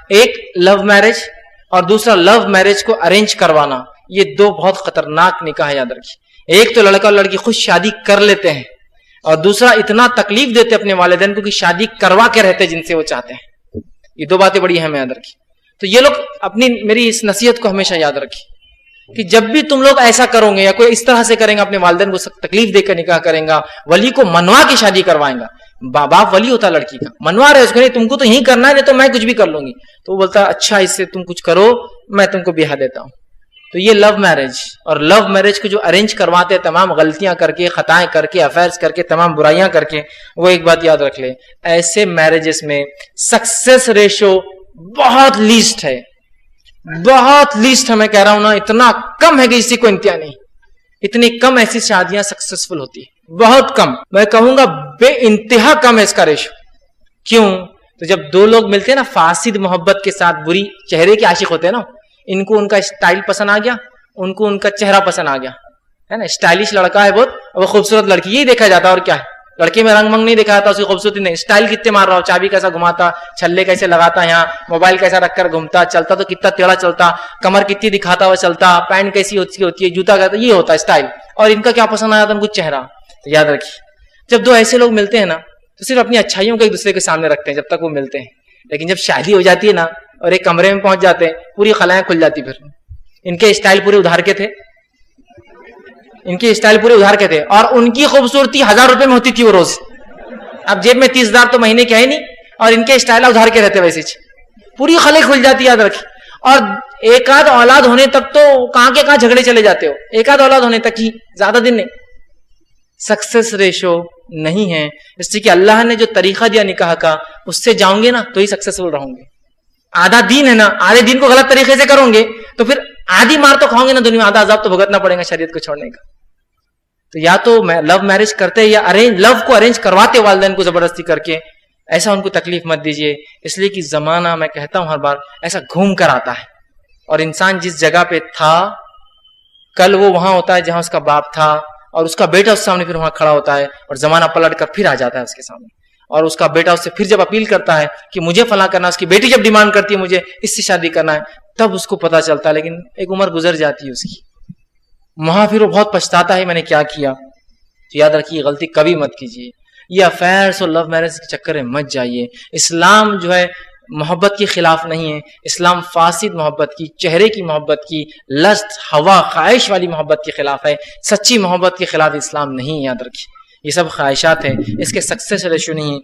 ایک love marriage اور دوسرا لو میرج کو ارینج کروانا، یہ دو بہت خطرناک نکاح ہے، یاد رکھیے۔ ایک تو لڑکا اور لڑکی خود شادی کر لیتے ہیں، اور دوسرا اتنا تکلیف دیتے اپنے والدین کو کہ شادی کروا کے رہتے جن سے وہ چاہتے ہیں۔ یہ دو باتیں بڑی اہم ہیں، یاد رکھیے۔ تو یہ لوگ اپنی میری اس نصیحت کو ہمیشہ یاد رکھیے کہ جب بھی تم لوگ ایسا کرو گے یا کوئی اس طرح سے کریں گا، اپنے والدین کو تکلیف دے کر نکاح کریں گا، ولی کو منوا کے شادی کروائیں گا، باپ ولی ہوتا لڑکی کا، منوا رہے اس کو، نہیں تم کو تو یہی کرنا ہے، نہیں تو میں کچھ بھی کر لوں گی، تو وہ بولتا ہے اچھا اس سے تم کچھ کرو، میں تم کو بیاہ دیتا ہوں۔ تو یہ لو میرج اور لو میرج کو جو ارینج کرواتے ہیں، تمام غلطیاں کر کے، خطائیں کر کے، افیئرز کر کے، تمام برائیاں کر کے، وہ ایک بات یاد رکھ لے، ایسے میرجز میں سکسیس ریشو بہت لیسٹ ہے، بہت لیسٹ ہے، میں کہہ رہا ہوں نا، اتنا کم ہے کہ اسی کو انتہا نہیں، اتنی کم ایسی شادیاں سکسیسفل ہوتی ہے، بہت کم، میں کہوں گا بے انتہا کم ہے اس کا ریشو۔ کیوں؟ تو جب دو لوگ ملتے ہیں نا فاسد محبت کے ساتھ، بری چہرے کے عاشق ہوتے ہیں نا، ان کو ان کا اسٹائل پسند آ گیا، ان کو ان کا چہرہ پسند آ گیا، ہے نا، اسٹائلش لڑکا ہے بہت، اور وہ خوبصورت لڑکی، یہی دیکھا جاتا ہے، اور کیا ہے، لڑکی میں رنگ منگ نہیں دیکھا جاتا، اس کی خوبصورتی نہیں، اسٹائل کتنے مار رہا ہو، چابی کیسا گھماتا، چھلے کیسے لگاتا، یہاں موبائل کیسا رکھ کر گھومتا، چلتا تو کتنا ٹیڑھا چلتا، کمر کتنی دکھاتا ہوا چلتا، پینٹ کیسی ہوتی ہے، جوتا کہتا، یہ ہوتا ہے اسٹائل، اور ان کا کیا پسند آیا تھا، ان کو چہرہ۔ تو یاد رکھیے جب دو ایسے لوگ ملتے ہیں نا تو صرف اپنی اچھائیوں کو ایک دوسرے کے سامنے رکھتے ہیں جب تک وہ ملتے ہیں، لیکن جب شادی ہو جاتی ہے نا اور ایک کمرے میں پہنچ جاتے ہیں، پوری خلائیں کھل جاتی، پھر ان کے اسٹائل پورے ادھار کے تھے، ان کے اسٹائل پورے ادھار کے تھے، اور ان کی خوبصورتی 1000 روپے میں ہوتی تھی وہ روز، اب جیب میں 30,000 تو مہینے کے ہے نہیں، اور ان کے اسٹائل ادھار کے رہتے، ویسے پوری خلیں کھل جاتی، یاد رکھیں۔ اور ایک آدھ اولاد ہونے تک تو کہاں کے کہاں جھگڑے چلے جاتے ہو، ایک آدھ اولاد ہونے تک ہی، زیادہ دن نہیں۔ سکسیس ریشو نہیں ہے، اس لیے کہ اللہ نے جو طریقہ دیا نکاح کا، اس سے جاؤں گے نا تو ہی سکسیسفل رہوں گے۔ آدھا دین ہے نا، آدھے دین کو غلط طریقے سے کروں گے تو پھر آدھی مار تو کھاؤں گے نا دنیا میں، آدھا عذاب تو بھگتنا پڑے گا شریعت کو چھوڑنے کا۔ تو یا تو لو میرج کرتے یا لو کو ارینج کرواتے والدین کو زبردستی کر کے، ایسا ان کو تکلیف مت دیجیے، اس لیے کہ زمانہ، میں کہتا ہوں ہر بار، ایسا گھوم کر آتا ہے، اور انسان جس جگہ پہ تھا کل وہ وہاں ہوتا ہے جہاں اس کا باپ تھا، اور اس کا بیٹا اس سامنے پھر وہاں کھڑا ہوتا ہے، اور زمانہ پلٹ کر پھر آ جاتا ہے اس کے سامنے، اور اس کا بیٹا اس سے پھر جب اپیل کرتا ہے کہ مجھے فلاں کرنا، اس کی بیٹی جب ڈیمانڈ کرتی ہے مجھے اس سے شادی کرنا ہے، تب اس کو پتا چلتا ہے، لیکن ایک عمر گزر جاتی ہے اس کی، وہاں پھر وہ بہت پچھتاتا ہے میں نے کیا کیا۔ تو یاد رکھیے غلطی کبھی مت کیجیے، یہ افیئرس اور لو میرج کے چکر میں مت جائیے۔ اسلام جو ہے محبت کے خلاف نہیں ہے، اسلام فاسد محبت کی، چہرے کی محبت کی، لست، ہوا، خواہش والی محبت کے خلاف ہے، سچی محبت کے خلاف اسلام نہیں، یاد رکھیے۔ یہ سب خواہشات ہیں، اس کے سکسیس ریشو نہیں ہے۔